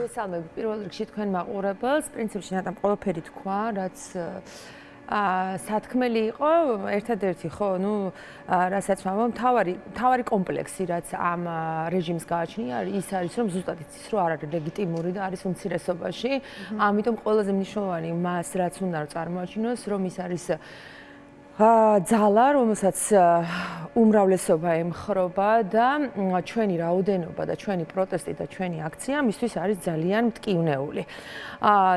მოგესალმებით პირველ რიგში თქვენ მაყურებელს. პრინციპში ნატამ ყველაფერი თქვა, რაც სათქმელი იყო, ერთადერთი ხო, რასაც ვამბობ, თავარი კომპლექსი, რაც ამ რეჟიმს გააჩნია, ის არის, რომ ზუსტად იცის, რომ არ არის ლეგიტიმური და არის უმცირესობაში. ამიტომ ყველაზე მნიშვნელოვანი მას, რაც უნდა წარმოაჩინოს, რომ ის არის ძალა, რომელსაც უმრავლესობა ემხრობა და ჩვენი რაოდენობა და ჩვენი პროტესტი და ჩვენი აქცია მისთვის არის ძალიან მტკივნეული.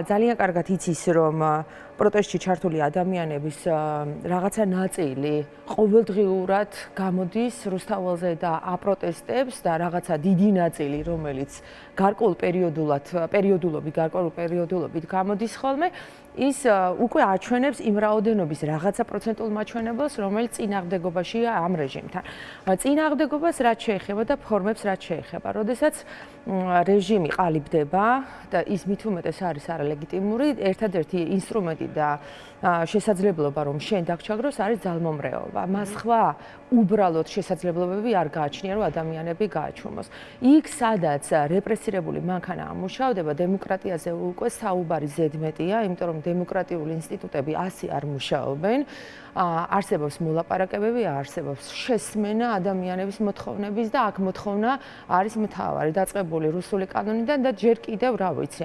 ძალიან კარგად იცის, რომ პროტესტში ჩართული ადამიანების რაღაცა ნაწილი ყოველდღიურად გამოდის რუსთაველზე და აპროტესტებს და რაღაცა დიდი ნაწილი, რომელიც გარკვეულ პერიოდულობით გამოდის ხოლმე, ის უკვე აჩვენებს იმ რაოდენობის რაღაცა პროცენტულ მაჩვენებელს, რომელიც წინააღმდეგობაშია ამ რეჟიმთან. წინააღმდეგობას რაც შეეხება და ფორმებს რაც შეეხება. როდესაც რეჟიმი ყალიბდება და ის მით უმეტეს არის არალეგიტიმური, ერთადერთი ინსტრუმენტი და შესაძლებლობა, რომ შენ დაგჩაგროს, არის ძალმომრეობა. მას სხვა უბრალოდ შესაძლებლობები არ გააჩნია, რომ ადამიანები გააჩვენოს. იქ, სადაც რეპრესირებული მანქანა ამუშავდება, დემოკრატიაზე უკვე საუბარი ზედმეტია, იმიტომ რომ დემოკრატიული ინსტიტუტები ასე არ მუშაობენ. არსებობს მოლაპარაკებები, არსებობს შესმენა ადამიანების მოთხოვნების და აქ მოთხოვნა არის მთავარი, დაწყებული რუსული კანონიდან და ჯერ კიდევ რა ვიცი,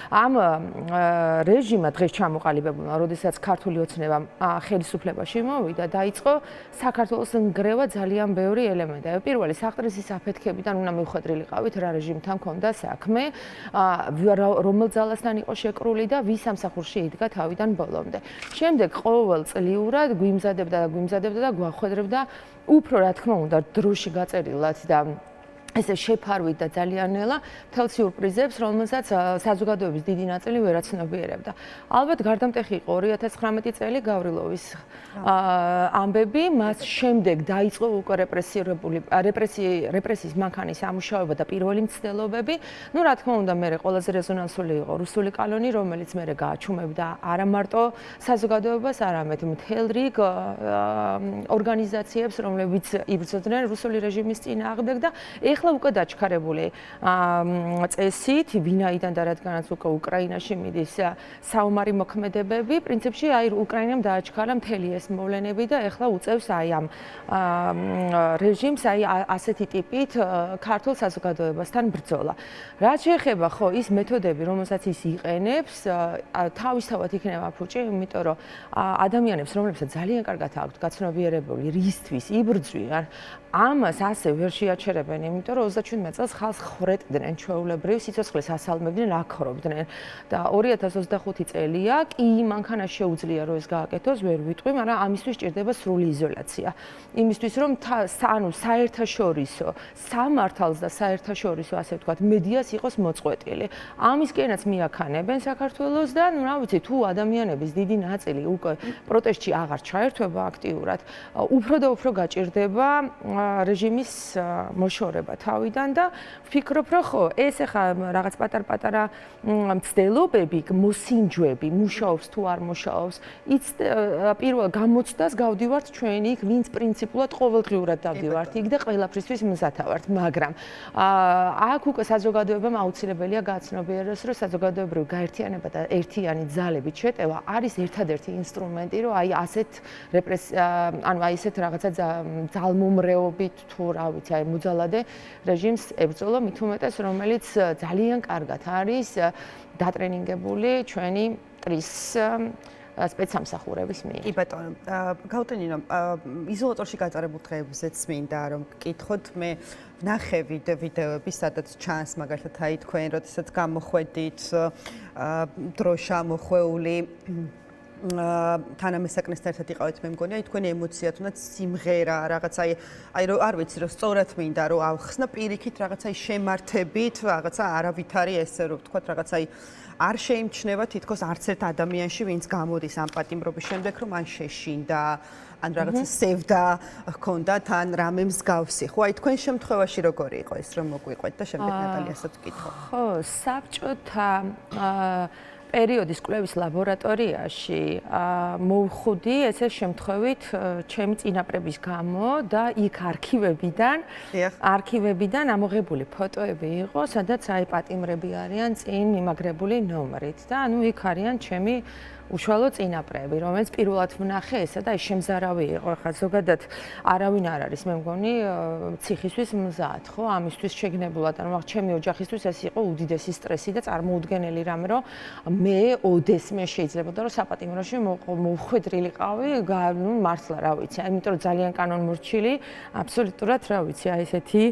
ამ რეჟიმმა დღეს ჩამოყალიბებულმა, როდესაც ქართული ოცნება ხელისუფლებაში მოვიდა, დაიწყო საქართველოს ნგრევა ძალიან ბევრი ელემენტი. პირველი სახტრის აფეთქებიდან უნდა მივხვედრილიყავით რა რეჟიმთან ქონდა საქმე, რომელ ძალასთან იყო შეკრული და ვის სამსახურში იდგა თავიდან ბოლომდე. შემდეგ ყოველწლიურად გვიმზადებდა და გვახვედრებდა უფრო რა თქმა უნდა დროში გაწერილად და ესე შეფარვით და ძალიან ნელა მთელ სიურპრიზებს, რომელსაც საზოგადოების დიდი ნაწილი ვერ აცნობიერებდა. ალბათ გარდამტეხი იყო 2019 წელი გავრილოვის ამბები, მას შემდეგ დაიწყო უკვე რეპრესიის მანქანის ამუშავება და პირველი მცდელობები. რა თქმა უნდა, მე ყველაზე რეზონანსული იყო რუსული კანონი, რომელიც მე გააჩუმებდა არა მარტო საზოგადოებას, არამედ მთელ რიგ ორგანიზაციებს, რომლებიც იბრძოდნენ რუსული რეჟიმის წინააღმდეგ და ეხლა უკვე დაჩქარებული წესით, ვინაიდან და რადგანაც უკვე უკრაინაში მიდის საომარი მოქმედებები, პრინციპში უკრაინამ დააჩქარა მთელი ეს მოვლენები და ეხლა უწევს ამ რეჟიმს ასეთი ტიპით ქართულ საზოგადოებასთან ბრძოლა. რაც შეეხება ხო ის მეთოდები, რომელსაც ის იყენებს, თავისთავად იქნება ფუჭი, იმიტომ რომ ადამიანებს, რომლებსაც ძალიან კარგად აქვთ გაცნობიერებული რისთვის იბრძვიან, ამას ასე ვერ შეაჩერებენ, იმიტომ რომ 37 წელს ხალხს ხრეტდნენ ჩვეულებრივ სიცოცხლეს ასალმებდნენ, აქრობდნენ და 2025 წელია კი მანქანა შეუძლია რომ ეს გააკეთოს, ვერ ვიტყვი, მაგრამ ამისთვის სჭირდება სრული იზოლაცია. იმისთვის რომ საერთაშორისო სამართალს და საერთაშორისო ასე ვთქვათ მედიას იყოს მოწყვეტილი. ამისკენაც მიაქანებენ საქართველოს და რა ვიცი, თუ ადამიანების დიდი ნაწილი უკვე პროტესტში აღარ ჩაერთვება აქტიურად, უფრო და უფრო გაჭირდება რეჟიმის მოშორება თავიდან და ვფიქრობ, რომ ხო, ეს ახლა რაღაც პატარ-პატარა მცდელობები, მოსინჯვები, მუშაობს თუ არ მუშაობს, იც პირველ გამოცდას გავდივართ ჩვენ იქ, ვინც პრინციპულად ყოველდღიურად დავდივართ იქ და ყველაფრისთვის მზათავართ, მაგრამ აქ უკვე საზოგადოებამ აუცილებელია გააცნობიეროს, რომ საზოგადოებრივი გაერთიანება და ერთიანი ძალებით შეტევა არის ერთადერთი ინსტრუმენტი, რომ ესეთ რაღაცა ძალმომრეობით თუ რა ვიცი, მოძალადე რეჟიმს ებრძოლო, მით უმეტეს, რომელიც ძალიან კარგად არის დატრენინგებული ჩვენი ტრის სპეცსამსახურების მიერ. კი ბატონო, გაუტენინო, იზოლატორში გაწარებულ დღეებზეც მინდა რომ გკითხოთ, მე ვნახე ვიდეოები, სადაც ჩანს მაგალითად თქვენ, როდესაც გამოხვედით დროშა მოხვეული თანამესაკნესთან ერთად იყავით, მე მგონია თქვენი ემოცია თუნდაც სიმღერა რაღაცა არ ვიცი რომ სწორად მინდა რომ ავხსნა პირიქით რაღაცა შემართებით რაღაცა არავითარი ესე რომ ვთქვათ რაღაცა არ შეიმჩნევა თითქოს არც ერთ ადამიანში ვინც გამოდის ამ პატიმრობის შემდეგ რომ მან შეშინდა ან რაღაცა სევდა ჰქონდა თან რამე მსგავსი ხო თქვენ შემთხვევაში როგორი იყო ეს რომ მოგვიყვეთ და შემდეგ ნატალიასაც ვკითხო ხო საბჭოთა პერიოდის კვლევის ლაბორატორიაში მოვხუდი ესე შემთხვევით ჩემი წინაპრების გამო და იქ არქივებიდან ამოღებული ფოტოები იყო, სადაც აი პატიმრები არიან წინ მიმაგრებული ნომრით და ანუ იქ არიან ჩემი უშუალო წინაპრები, რომელიც პირველად ვნახე ესა და შემზარავი იყო. ხა ზოგადად არავინ არ არის, მე მგონი, ციხისთვის მზად, ხო? ამისთვის შეგნებულად, ანუ ჩემი ოჯახისთვის ეს იყო უდიდესი სტრესი და წარმოუდგენელი რამე, რომ მე ოდესმე შეიძლებოდა რომ საპატიმროში მოვხვედრილიყავი, ну, მართლა რა ვიცი, იმიტომ რომ ძალიან კანონმორჩილი, აბსოლუტურად რა ვიცი, აი ესეთი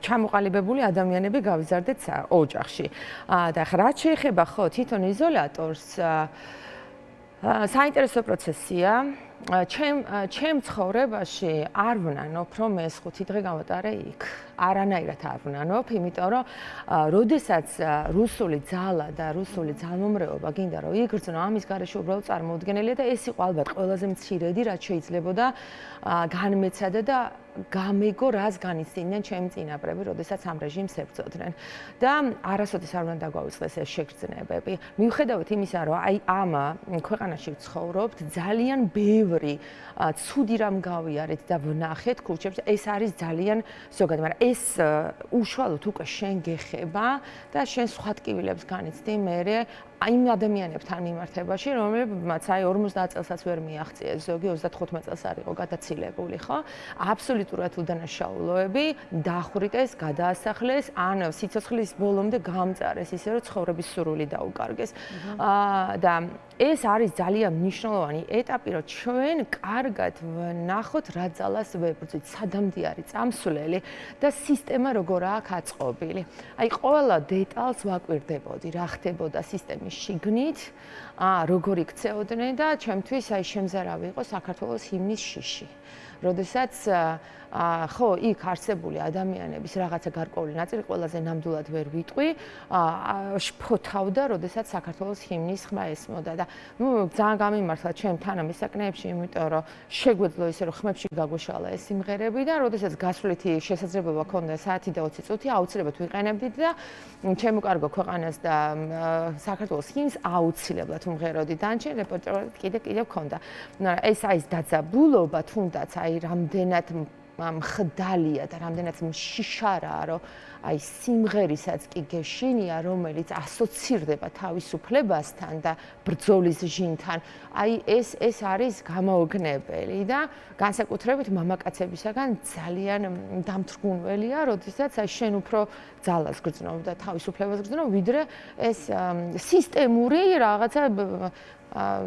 ჩამოყალიბებული ადამიანები გავიზარდეთ ოჯახში. და ხა რაც შეეხება ხო თვითონ იზოლატორს საინტერესო პროცესია. ჩემ ცხოვრებაში არ ვნანობ, რომ ეს 5 დღე გავატარე იქ. არანაირად არ ვნანობ, იმიტომ რომ როდესაც რუსული ძალა და რუსული ძალმომრეობა გინდა რომ იგრძნო, ამის გარეშე უბრალოდ წარმოუდგენელია და ეს იყო ალბათ ყველაზე მცირედი, რაც შეიძლებოდა განმეცადა და გამეგო, რას განიცდიდნენ ჩემი წინაპრები, როდესაც ამ რეჟიმს ებრძოდნენ. და არასოდეს არ უნდა დაგვაუწყდეს ეს შეგრძნებები. მიუხედავად იმისა, რომ აი ამ ქვეყანაში ვცხოვრობთ, ძალიან ბევრი ცუდი რამ გავიარეთ და ვნახეთ ქუჩებში, ეს არის ძალიან ზოგადად, მაგრამ ეს უშუალოდ უკვე შენ გეხება და შენ სხვა ტკივილებს განიცდი მერე იმ ადამიანებთან მიმართებაში, რომლებმაც აი 50 წელსაც ვერ მიაღწიეს, ზოგი 35 წელს არ იყო გადაცილებული, ხო? აბსოლუტურად უდანაშაულოები, დახვრიტეს, გადაასახლეს, ან სიცოცხლის ბოლომდე გამწარეს, ისე რომ ცხოვრების სურვილი დაუკარგეს. და ეს არის ძალიან მნიშვნელოვანი ეტაპი, რომ ჩვენ კარგად ვნახოთ რა ძალას ვებრძვით, სადამდე არის წამსვლელი და სისტემა როგორაა აწყობილი. აი ყველა დეტალს ვაკვირდებოდი, რა ხდებოდა სისტემის შიგნით, როგორ იქცეოდნენ და ჩემთვის აი შემზარავი იყო საქართველოს ჰიმნის შიში. როდესაც ხო, იქ არსებული ადამიანების რაღაცა გარკვეული ნაწილი ყველაზე ნამდვილად ვერ ვიტყვი, შფოთავდა, როდესაც საქართველოს ჰიმნის ხმა ესმოდა და ნუ ძალიან გამიმართლა ჩემ თანამისაკნეებში, იმიტომ რომ შეგვეძლო ისე რომ ხმებში გაგვეშალა ეს სიმღერები და როდესაც გასვლითი შესაძლებლობა ჰქონდა საათი და 20 წუთი აუცილებლად ვიყენებდით და ჩემო ქვეყანას და საქართველოს ჰიმნს აუცილებლად ვმღეროდი. დანარჩენ რეპერტუარი კიდევ ჰქონდა. მაგრამ ეს აი დაძაბულობა თუნდაც აი რამდენად მხდალია და რამდენად მშიშარაა, რომ აი სიმღერისაც კი გეშინია, რომელიც ასოცირდება თავისუფლებასთან და ბრძოლის ჟინთან. აი ეს არის გამაოგნებელი და განსაკუთრებით მამაკაცებისაგან ძალიან დამთრგუნველია, როდესაც აი შენ უფრო ძალას გრძნով და თავისუფლებას გრძნով, ვიდრე ეს სისტემური რაღაცა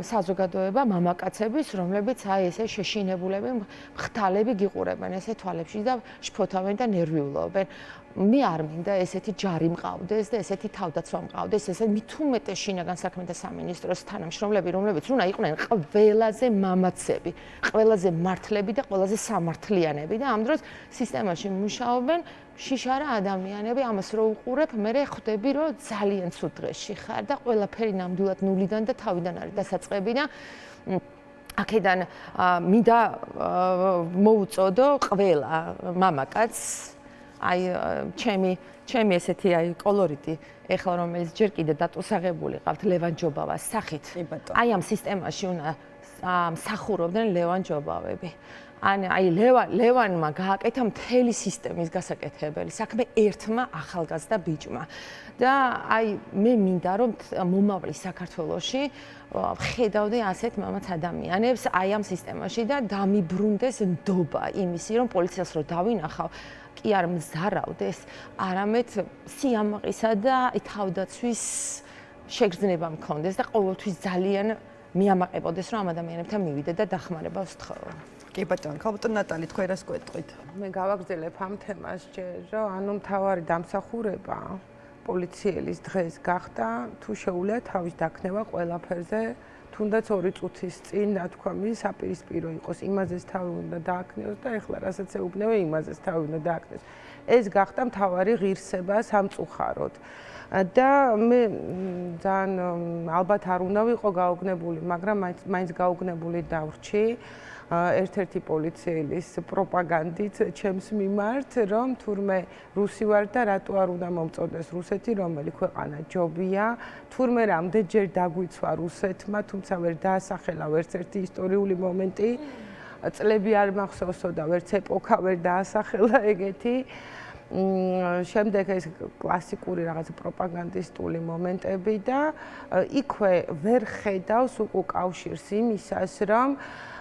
საზოგადოება მამაკაცების, რომლებიც აი ესე შეშინებულები, მხთალები გიყურებენ ესე თვალებში და შფოთავენ და ნერვიულობენ. მე არ მინდა ესეთი ჯარი მყავდეს და ესეთი თავდაცვა მყავდეს, ესე მით უმეტეს შინაგან საქმეთა სამინისტროს თანამშრომლები, რომლებიც უნდა იყვნენ ყველაზე მამაცები, ყველაზე მართლები და ყველაზე სამართლიანები და ამ დროს სისტემაში მუშაობენ შიშარა ადამიანები, ამას რო უყურებ, მე ხვდები, რომ ძალიან ცუდ დღეში ხარ და ყველაფერი ნამდვილად ნულიდან და თავიდან არის დასაწყები და აქედან მინდა მოუწოდო ყველა მამაკაცს აი ჩემი ესეთი აი კოლორიტი ეხლა რომელიც ჯერ კიდე დატოსაღებული ყავთ ლევან ჯობავას სახით. აი ამ სისტემაში უნდა მსახურობდნენ ლევან ჯობავები. აი ლევანმა გააკეთა მთელი სისტემის გასაკეთებელი საქმე ერთმა ახალგაზრდა ბიჭმა. და აი მე მინდა რომ მომავლის საქართველოში ხედავდე ასეთ მამაც ადამიანებს აი ამ სისტემაში და დამიბრუნდეს ნდობა იმისი რომ პოლიციას რო დავინახავ კი არ მზარავდეს, არამედ სიამაყისა და თავდაცვის შეგრძნება მქონდეს და ყოველთვის ძალიან მიამაყებოდეს რომ ამ ადამიანებთან მივიდე და დახმარებას ვთხოვო. კი ბატონო, ქალბატონ ნატალი, თქვენ რას გვეტყვით? მე გავაგრძელებ ამ თემას ჯერ, რომ ანუ მთავარი დამსახურება პოლიციელის დღეს გახდა თუ შეუძლია თავის დაქნება ყველაფერზე, თუნდაც 2 წუთის წინ ნათქვამი საპირისპირო იყოს, იმაზეც თავი უნდა დააქნიოს და ეხლა რასაც ეუბნები, იმაზეც თავი უნდა დააქნიოს. ეს გახდა მთავარი ღირსება სამწუხაროდ. და მე ძალიან ალბათ არ უნდა ვიყო გაუგნებული, მაგრამ მაინც გაუგნებული დავრჩი. ერთ-ერთი პოლიციელის პროპაგანდით ჩემს მიმართ, რომ თურმე რუსი ვარ და რატო არ უნდა მომწოდეს რუსეთი, რომელი ქვეყანა ჯობია, თურმე რამდენჯერ დაგვიცვა რუსეთმა, თუმცა ვერ დაასახელა ვერც ერთი ისტორიული მომენტი, წლები არ მახსოვსო და ვერც ეპოქა ვერ დაასახელა ეგეთი. შემდეგ ეს კლასიკური რაღაც პროპაგანდისტული მომენტები და იქვე ვერ ხედავს უკავშირს იმისას, რომ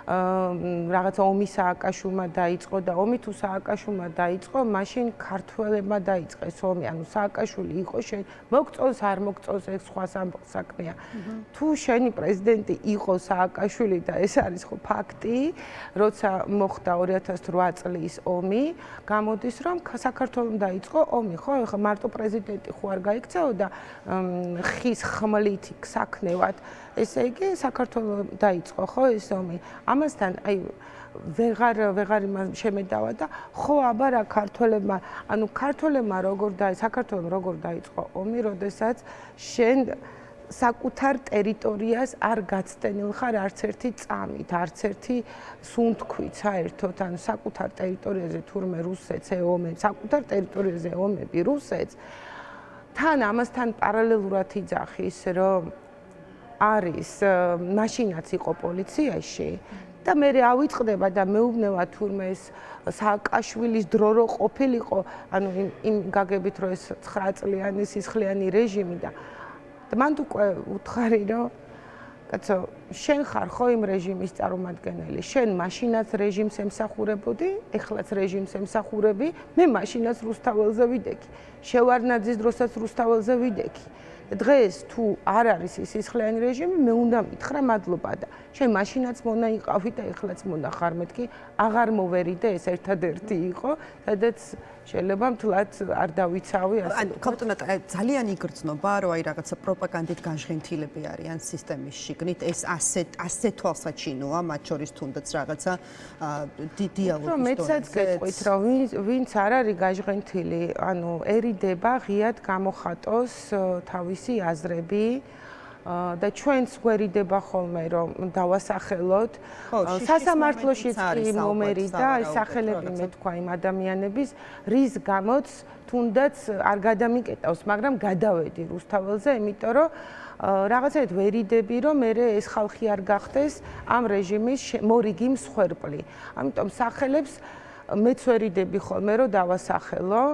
რაღაცა ომი სააკაშვილმა დაიწყო და ომი თუ სააკაშვილმა დაიწყო, მაშინ ქართველებმა დაიწყეს ომი, ანუ სააკაშვილი იყო მოგწონს არ მოგწონს ეს სხვა საქმეა. თუ შენი პრეზიდენტი იყო სააკაშვილი და ეს არის ხო ფაქტი, როცა მოხდა 2008 წლის ომი, გამოდის რომ საქართველოს დაიწყო ომი, ხო? ეხლა მარტო პრეზიდენტი ხო არ გაიქცეოდა ხის ხმლით საქმევად. ესე იგი საქართველოს დაიწყო ხო ეს ომი. ამასთან აი ვეღარ შემედავა და ხო აბა რა ქართველებმა, ანუ ქართველებმა საქართველოს როგორ დაიწყო ომი, როდესაც შენ საკუთარ ტერიტორიას არ გაცდენილ ხარ არც ერთი წამით, არც ერთი სუნთქვით საერთოდ, ანუ საკუთარ ტერიტორიაზე თურმე რუსეთს ეომებს, საკუთარ ტერიტორიაზე ეომები რუსეთს, თან ამასთან პარალელურად იძახის, რომ არის მაშინაც იყო პოლიციაში და მე ავიწყდება და მეუბნება თურმე ეს სააკაშვილის დრო რო ყოფილიყო, ანუ იმ გაგებით რომ ეს 9 წლიანი სისხლიანი რეჟიმი და მან უკვე უთხარი რომ კაცო შენ ხარ ხო იმ რეჟიმის წარმომადგენელი, შენ მაშინაც რეჟიმს ემსახურებოდი, ეხლაც რეჟიმს ემსახურები, მე მაშინაც რუსთაველზე ვიდექი, შევარდნაძის დროსაც რუსთაველზე ვიდექი. დღეს თუ არ არის ის სისხლიანი რეჟიმი, მე უნდა მითხრა მადლობა და შენ მაშინაც მონა იყავი და ეხლაც მონა ხარ, მეთქი აღარ მოვერიდე ეს ერთადერთი იყო, სადაც შეიძლება მთლად არ დავიცავი ასე. ანუ ქავტონატ ძალიან იგრძნობა, რომ აი რაღაცა პროპაგანდით განშღენთილები არიან სისტემის შიგნით, ეს ასე თვალსაჩინოა, მათ შორის თუნდაც რაღაცა დიალოგის დონეზე. მეცაც გეტყვით, რომ ვინც არ არის გაჟღენთილი, ანუ ერიდება ღიად გამოხატოს თავისი აზრები და ჩვენც გვერიდება ხოლმე რომ დავასახელოთ სასამართლოშიც კი მომერიდა ეს სახელები მეთქვა იმ ადამიანების რის გამოც თუნდაც არ გადამიკეტავს, მაგრამ გადავედი რუსთაველზე, იმიტომ რომ რაღაცაით ვერიდები რომ მე ეს ხალხი არ გახდეს ამ რეჟიმის მორიგი მსხვერპლი. ამიტომ სახელებს მეც ვერიდები ხოლმე რომ დავასახელო.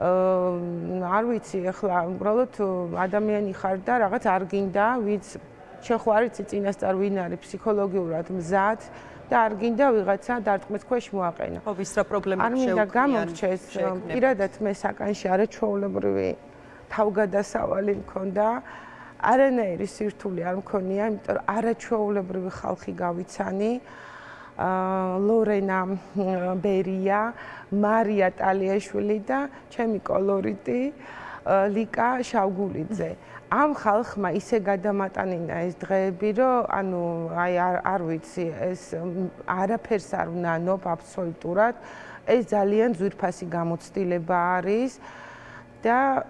არ ვიცი, ახლა უბრალოდ ადამიანი ხარ და რაღაც არ გინდა, ვინც შენ ხო არ იცი წინასწარ ვინ არის ფსიქოლოგიურად მზად და არ გინდა ვიღაცა დარტყმის ქვეშ მოაყენა. ხო, ვის რა პრობლემები არ მინდა გამორჩეს, პირადად მე საკანში არაჩვეულებრივი თავგადასავალი მქონდა, არანაირი სირთულე არ მქონია, იმიტომ რომ არაჩვეულებრივი ხალხი გავიცანი. ლორენა ბერია, მარია ტალიაშვილი და ჩემი კოლორიტი ლიკა შავგულიძე. ამ ხალხმა ისე გადამატანინა ეს დღეები, რომ ანუ აი არ ვიცი, ეს არაფერს არ ვნანობ აბსოლუტურად. ეს ძალიან ძვირფასი გამოცდილება არის. და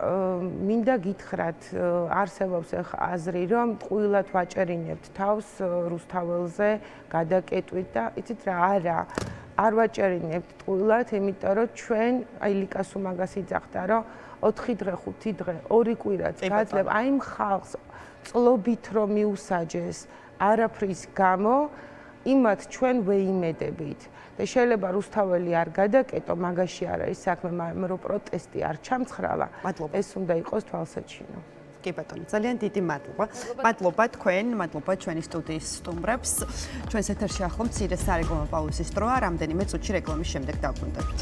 მინდა გითხრათ, არსებობს აზრი, რომ ტყუილად ვაჭერინებთ თავს რუსთაველზე გადაკეტვით და იცით რა, არ ვაჭერინებთ ტყუილად, იმიტომ რომ ჩვენ, აი ლიკას უმაგას იძახდა, რომ 4 დღე, 5 დღე, 2 კვირაც გაძლევ, აი იმ ხალხს წლობით რომ მიუსაჯეს არაფრის გამო, იმათ ჩვენ ვეიმედებით. და შეიძლება რუსთაველი არ გადაკეტო, მაგაში არა ის საქმე, მაგრამ რომ პროტესტი არ ჩამცხრალა, ეს უნდა იყოს თვალსაჩინო. კი ბატონო, ძალიან დიდი მადლობა. მადლობა თქვენ, მადლობა ჩვენი სტუდიის სტუმრებს. ჩვენს ეთერში ახლა მცირე სარეკლამო პაუზის დროა, რამდენიმე წუთში რეკლამის შემდეგ დავბრუნდებით.